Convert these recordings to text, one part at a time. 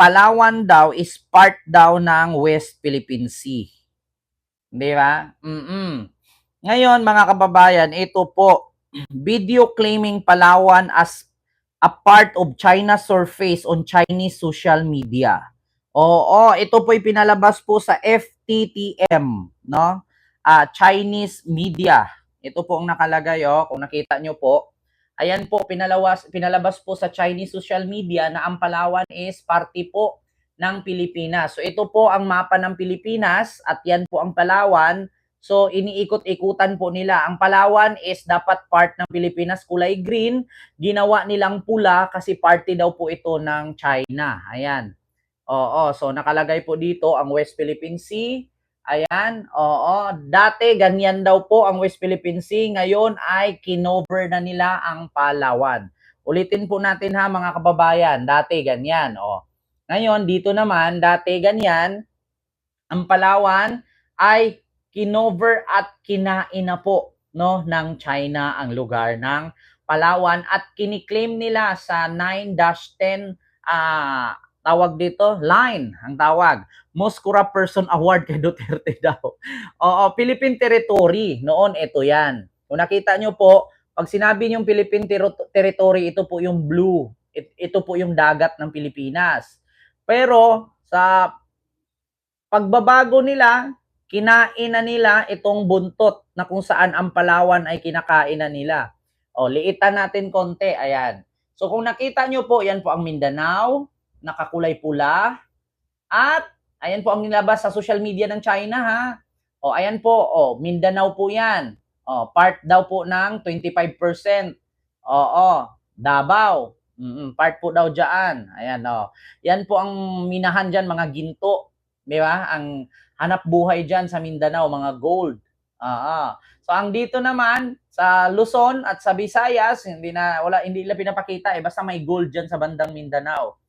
Palawan daw is part daw ng West Philippine Sea. Di ba? Ngayon, mga kababayan, ito po, video claiming Palawan as a part of China's surface on Chinese social media. Oo, ito po pinalabas po sa FTTM, no? Chinese media. Ito po ang nakalagay, kung nakita nyo po. Ayan po, pinalabas po sa Chinese social media na ang Palawan is party po ng Pilipinas. So ito po ang mapa ng Pilipinas at yan po ang Palawan. So iniikot-ikutan po nila. Ang Palawan is dapat part ng Pilipinas, kulay green. Ginawa nilang pula kasi party daw po ito ng China. Ayan. Oo, so nakalagay po dito ang West Philippine Sea. Ayan, oo. Dati ganyan daw po ang West Philippine Sea. Ngayon ay kinover na nila ang Palawan. Ulitin po natin ha mga kababayan. Dati ganyan. Ngayon, dito naman, dati ganyan. Ang Palawan ay kinover at kinain na po no, ng China ang lugar ng Palawan at kiniklaim nila sa 9-10 tawag dito, line ang tawag. Most Corrupt Person Award kay Duterte daw. Oo, Philippine Territory. Noon, ito yan. Kung nakita nyo po, pag sinabi nyo Philippine Territory, ito po yung blue. Ito po yung dagat ng Pilipinas. Pero, sa pagbabago nila, kinain na nila itong buntot na kung saan ang Palawan ay kinakain na nila. Liitan natin konti. Ayan. So, kung nakita nyo po, yan po ang Mindanao, nakakulay pula. At, ayan po ang nilabas sa social media ng China, ha? Ayan po, Mindanao po yan. Part daw po ng 25%. Davao. Part po daw dyan. Ayan, yan po ang minahan dyan, mga ginto. Di ba? Ang hanap buhay dyan sa Mindanao, mga gold. So, ang dito naman, sa Luzon at sa Visayas, hindi nila pinapakita, basta may gold dyan sa bandang Mindanao.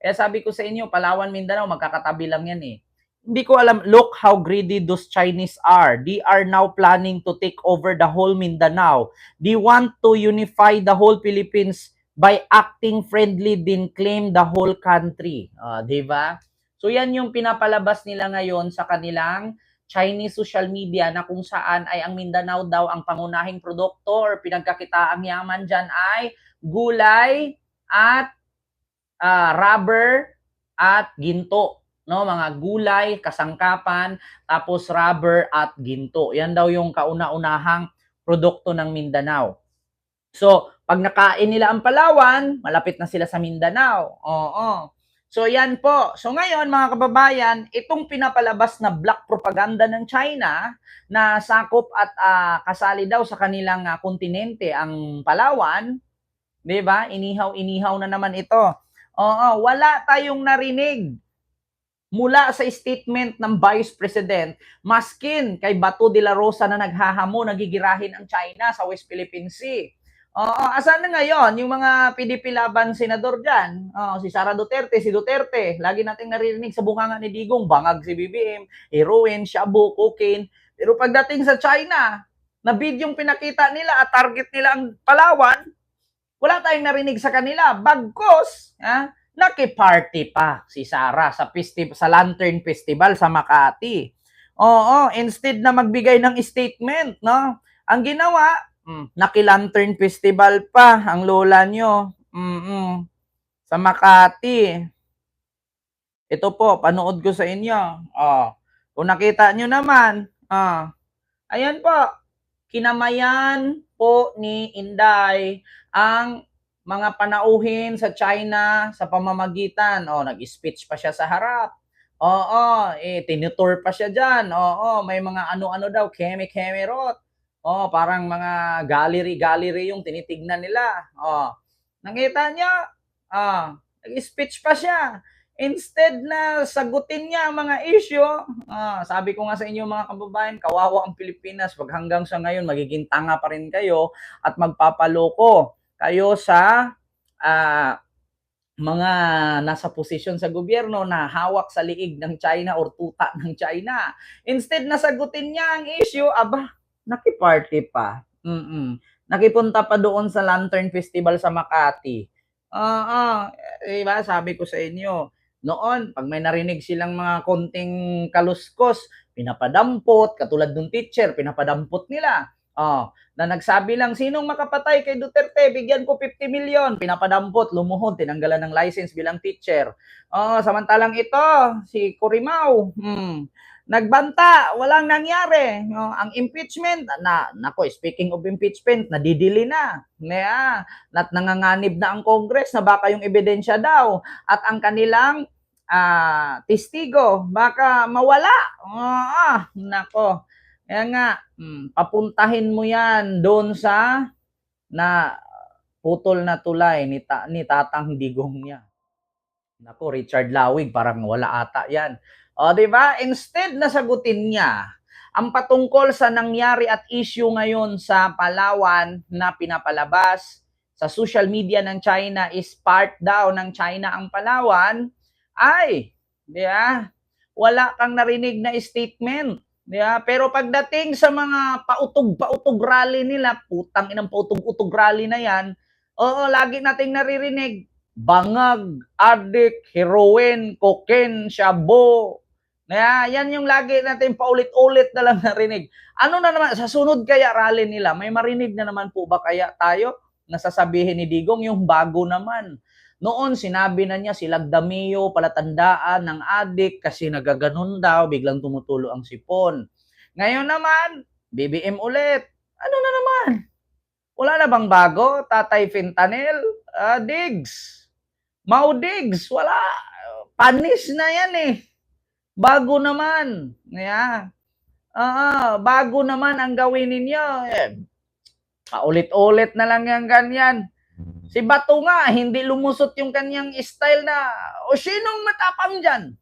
Sabi ko sa inyo, Palawan, Mindanao, magkakatabi lang yan eh. Hindi ko alam, look how greedy those Chinese are. They are now planning to take over the whole Mindanao. They want to unify the whole Philippines by acting friendly, then claim the whole country. Diba? So yan yung pinapalabas nila ngayon sa kanilang Chinese social media na kung saan ay ang Mindanao daw ang pangunahing produkto or pinagkakitaang yaman dyan ay gulay at rubber at ginto, no? Mga gulay, kasangkapan, tapos rubber at ginto. Yan daw yung kauna-unahang produkto ng Mindanao. So, pag nakain nila ang Palawan, malapit na sila sa Mindanao. So, yan po. So, ngayon, mga kababayan, itong pinapalabas na black propaganda ng China na sakop at kasali daw sa kanilang kontinente ang Palawan, di ba? Inihaw-inihaw na naman ito. Wala tayong narinig mula sa statement ng Vice President, maskin kay Bato de la Rosa na naghahamo, nagigirahin ang China sa West Philippine Sea. Asan na ngayon yung mga PDP laban senador dyan? Si Sara Duterte, si Duterte. Lagi nating naririnig sa bunganga ni Digong, bangag si BBM, heroin, shabu, cocaine. Pero pagdating sa China, na bidyong pinakita nila at target nila ang Palawan, wala tayong narinig sa kanila. Bagkos, nakiparty pa si Sara sa Lantern Festival sa Makati. Instead na magbigay ng statement, no? Ang ginawa, naki-Lantern Festival pa ang lola nyo. Sa Makati. Ito po, panood ko sa inyo. Kung nakita nyo naman, ayan po, kinamayan po ni Inday ang mga panauhin sa China sa pamamagitan. Nag-speech pa siya sa harap. Tinutour pa siya dyan. May mga ano-ano daw, keme-kemerot. Parang mga gallery yung tinitignan nila. Nakita niya, nag-speech pa siya. Instead na sagutin niya ang mga issue, sabi ko nga sa inyo mga kababayan, kawawa ang Pilipinas. Pag hanggang sa ngayon, magiging tanga pa rin kayo at magpapaloko kayo sa mga nasa posisyon sa gobyerno na hawak sa liig ng China or tuta ng China. Instead na sagutin niya ang issue, nakiparty pa. Nakipunta pa doon sa Lantern Festival sa Makati. Diba? Sabi ko sa inyo, Noon, pag may narinig silang mga konting kaluskos, pinapadampot, katulad ng teacher, pinapadampot nila. Na nagsabi lang, sinong makapatay kay Duterte, bigyan ko 50 million. Pinapadampot, lumuhod, tinanggalan ng license bilang teacher. Samantalang ito, si Corimao, nagbanta, walang nangyari. Ang impeachment, speaking of impeachment, nadidili na. Nanganganib na ang Congress na baka yung ebidensya daw at ang kanilang testigo baka mawala. Nako. Kaya nga, papuntahin mo yan doon sa na putol na tulay ni Tatang Digong niya. Nako, Richard Lawig, parang wala ata yan. Di ba? Instead na sagutin niya ang patungkol sa nangyari at issue ngayon sa Palawan na pinapalabas sa social media ng China is part daw ng China ang Palawan, ay, di ba? Wala kang narinig na statement. Di ba? Pero pagdating sa mga pautog rally nila, putang inang pautog rally na yan, lagi nating naririnig, bangag, adik, heroin, cocaine, shabu. Yan yung lagi natin paulit-ulit na lang narinig. Ano na naman, sa sunod kaya rally nila, may marinig na naman po ba kaya tayo? Nasasabihin ni Digong, yung bago naman. Noon, sinabi na niya si Lagdamio, palatandaan ng adik kasi nagaganon daw, biglang tumutulo ang sipon. Ngayon naman, BBM ulit. Ano na naman? Wala na bang bago? Tatay Fentanyl? Diggs? Mau Diggs? Wala. Panis na yan eh. Bago naman. Bago naman ang gawin ninyo. Paulit-ulit na lang yan ganyan. Si Bato nga, hindi lumusot yung kanyang style na, sinong matapang dyan?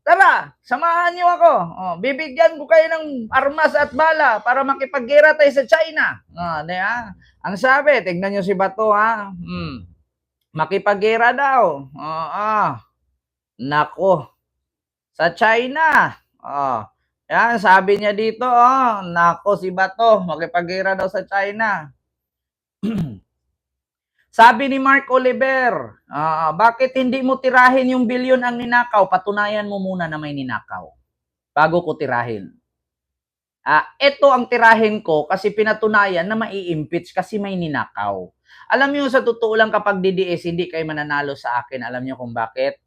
Tara, samahan niyo ako. Bibigyan ko kayo ng armas at bala para makipaggera tayo sa China. Ang sabi, tignan niyo si Bato ha. Makipaggera daw. Nako. Sa China. Yan, sabi niya dito, nako si Bato, makipaggera daw sa China. Sabi ni Mark Oliver, bakit hindi mo tirahin yung bilyon ang ninakaw? Patunayan mo muna na may ninakaw bago ko tirahin. Ito ang tirahin ko kasi pinatunayan na mai-impeach kasi may ninakaw. Alam niyo sa totoo lang kapag DDS hindi kayo mananalo sa akin. Alam niyo kung bakit?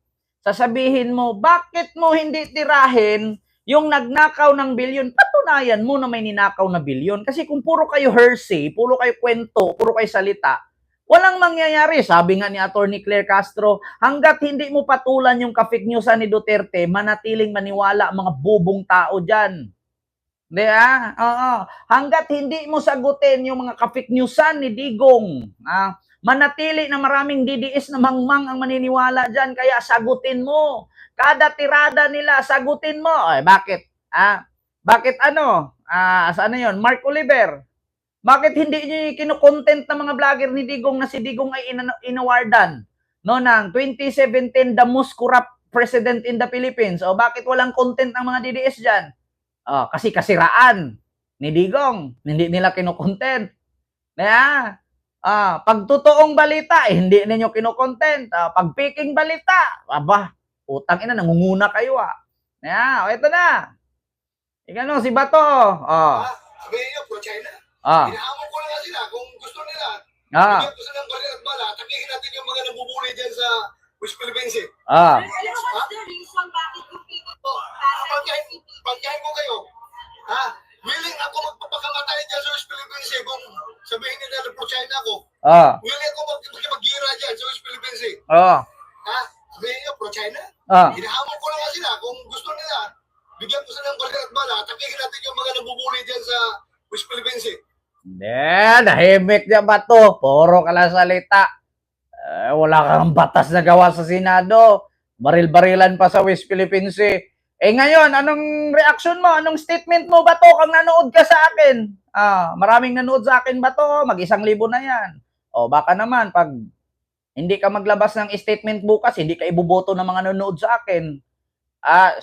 Sasabihin mo, bakit mo hindi tirahin yung nagnakaw ng bilyon? Patunayan mo na may ninakaw na bilyon. Kasi kung puro kayo hearsay, puro kayo kwento, puro kayo salita, walang mangyayari. Sabi nga ni Atty. Claire Castro, hanggat hindi mo patulan yung ka-fake newsan ni Duterte, manatiling maniwala ang mga bubong tao dyan. Hanggat hindi mo sagutin yung mga ka-fake newsan ni Digong, manatili na maraming DDS na mangmang ang maniniwala dyan. Kaya sagutin mo. Kada tirada nila, sagutin mo. Bakit? Bakit ano? Saan yun? Mark Oliver. Bakit hindi niyo kino-content ng mga vlogger ni Digong na si Digong ay inawardan ng 2017 the most corrupt president in the Philippines? Bakit walang content ng mga DDS dyan? Kasi kasiraan ni Digong. Hindi nila kino-content. Pag totoong balita, hindi ninyo kino-content. Pag faking balita, utang ina, nangunguna kayo ito na. Si Bato. Sabihin niyo, pro-China. Hinahamon ko na sila kung gusto nila. Bigyan ko sila ng baril at bala. Takihin natin yung mga nabubuli dyan sa West Philippines. What's the reason bakit yung people Pagkain ko kayo, willing ako magpapakamatay dyan sa West Philippines kung sabihin nila na pro-China ako. Willing ako magkipagira dyan sa West Philippines. Sabihin niyo, pro-China. Hinahamon ko na sila kung gusto nila. Bigyan ko sila ng baril at bala. Takihin natin yung mga nabubuli dyan sa West Philippines. Nahimik niya ba to? Puro ka lang salita. Wala kang batas na gawa sa Senado. Baril-barilan pa sa West Philippines ngayon, anong reaction mo? Anong statement mo ba to kung nanood ka sa akin? Maraming nanood sa akin ba to? Mag-1,000 na yan. Baka naman, pag hindi ka maglabas ng statement bukas, hindi ka iboboto ng mga nanood sa akin.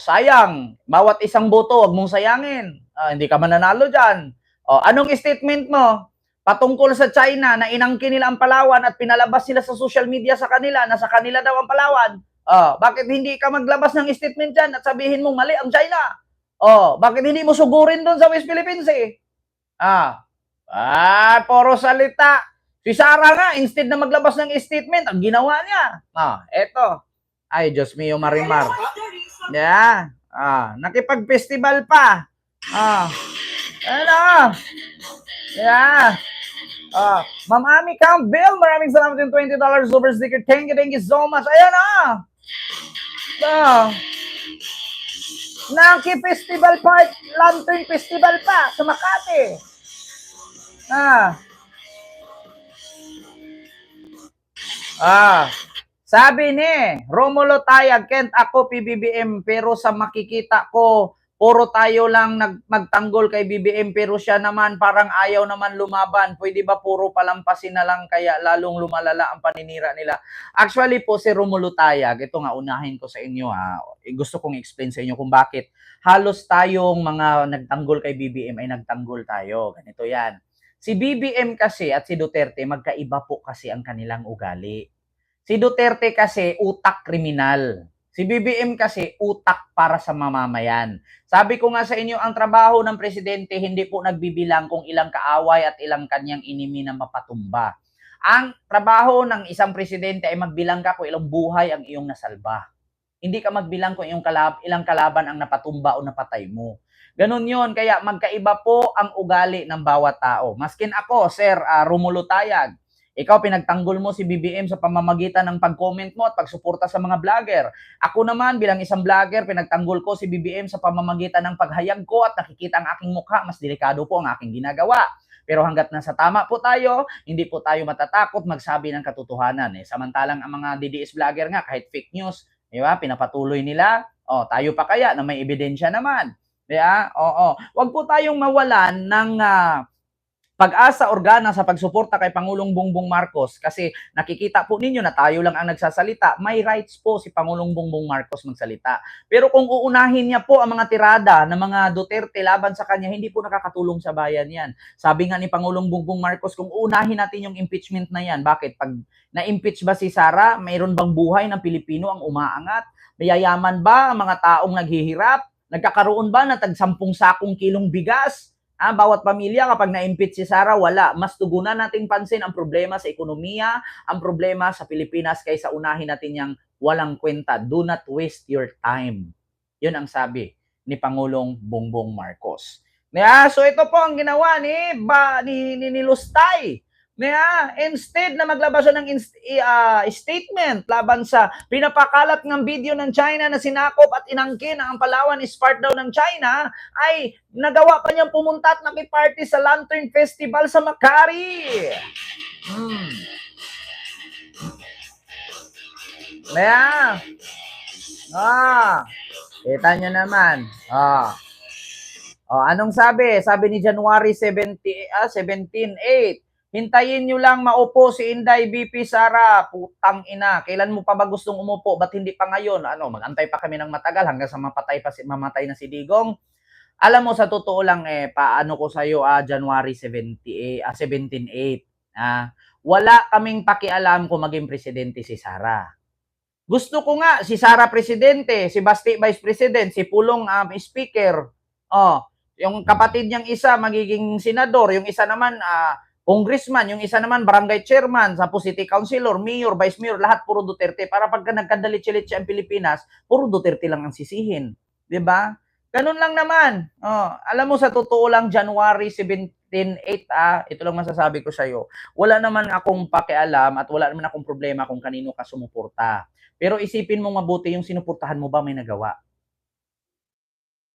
Sayang. Bawat isang boto, wag mong sayangin. Hindi ka mananalo dyan. Anong statement mo? Patungkol sa China na inangkin nila ang Palawan at pinalabas sila sa social media sa kanila na sa kanila daw ang Palawan. Bakit hindi ka maglabas ng statement dyan at sabihin mong mali ang China? Bakit hindi mo sugurin doon sa West Philippines eh? Puro salita. Si Sara nga, instead na maglabas ng statement, ang ginawa niya. Eto. Ay, Diyos mio, Marimar. Yeah. Nakipag-festival pa. Ano? Yeah. Ma'am Ami Campbell, maraming salamat yung $20 super sticker. Thank you so much. Ayan Naki-festival pa, Lantern Festival pa sa Makati. Sabi ni Romulo Tayag, Kent, ako PBBM, pero sa makikita ko, puro tayo lang magtanggol kay BBM, pero siya naman parang ayaw naman lumaban. Pwede ba puro palampasin na lang kaya lalong lumalala ang paninira nila? Actually po si Romulo Tayag, ito nga unahin ko sa inyo gusto kong explain sa inyo kung bakit halos tayong mga nagtanggol kay BBM ay nagtanggol tayo. Ganito yan. Si BBM kasi at si Duterte, magkaiba po kasi ang kanilang ugali. Si Duterte kasi utak kriminal. Si BBM kasi utak para sa mamamayan. Sabi ko nga sa inyo, ang trabaho ng presidente hindi po nagbibilang kung ilang kaaway at ilang kanyang inimi na mapatumba. Ang trabaho ng isang presidente ay magbilang ka kung ilang buhay ang iyong nasalba. Hindi ka magbilang kung ilang kalaban ang napatumba o napatay mo. Ganun yun. Kaya magkaiba po ang ugali ng bawat tao. Maskin ako, Sir Romulo Tayag, ikaw pinagtanggol mo si BBM sa pamamagitan ng pag-comment mo at pagsuporta sa mga vlogger. Ako naman bilang isang vlogger, pinagtanggol ko si BBM sa pamamagitan ng paghayag ko at nakikita ang aking mukha. Mas delikado po ang aking ginagawa. Pero hanggat nasa tama po tayo, hindi po tayo matatakot magsabi ng katotohanan. Samantalang ang mga DDS vlogger nga, kahit fake news, di ba, pinapatuloy nila. Tayo pa kaya na may ebidensya naman. Diba? Wag po tayong mawalan ng pag-asa organa sa pagsuporta kay Pangulong Bongbong Marcos kasi nakikita po ninyo na tayo lang ang nagsasalita. May rights po si Pangulong Bongbong Marcos magsalita. Pero kung uunahin niya po ang mga tirada ng mga Duterte laban sa kanya, hindi po nakakatulong sa bayan yan. Sabi nga ni Pangulong Bongbong Marcos, kung uunahin natin yung impeachment na yan, bakit? Pag na-impeach ba si Sara, mayroon bang buhay ng Pilipino ang umaangat? Mayayaman ba ang mga taong naghihirap? Nagkakaroon ba na tag 10 sakong kilong bigas? Bawat pamilya kapag na-impeach si Sara, wala. Mas tugunan nating pansin ang problema sa ekonomiya, ang problema sa Pilipinas kaysa unahin natin yung walang kwenta. Do not waste your time. Yun ang sabi ni Pangulong Bongbong Marcos. So ito po ang ginawa ni Lustay. Instead na maglabas siya ng statement laban sa pinapakalat ng video ng China na sinakop at inangkin ang Palawan is part daw ng China, ay nagawa pa niyang pumunta at nakiparty sa Lantern Festival sa Makati. Kita nyo naman. Anong sabi? Sabi ni January 17:8. Hintayin nyo lang maupo si Inday BP Sara. Putang ina. Kailan mo pa ba gustong umupo? Ba't hindi pa ngayon? Magantay pa kami ng matagal hanggang sa mamatay na si Digong. Alam mo, sa totoo lang paano ko sa'yo, January 17:8. Wala kaming pakialam kung maging presidente si Sara. Gusto ko nga si Sara presidente, si Basti vice president, si Pulong speaker. Yung kapatid niyang isa magiging senador, yung isa naman congressman, yung isa naman barangay chairman, tapos city councilor, mayor, vice mayor, lahat puro Duterte. Para pagka nagkadalit-silit siya ang Pilipinas, puro Duterte lang ang sisihin. 'Di ba? Ganun lang naman. Alam mo, sa totoo lang, January 17:8, ito lang masasabi ko sa'yo. Wala naman akong pakialam at wala naman akong problema kung kanino ka sumuporta. Pero isipin mo mabuti, yung sinuportahan mo ba may nagawa?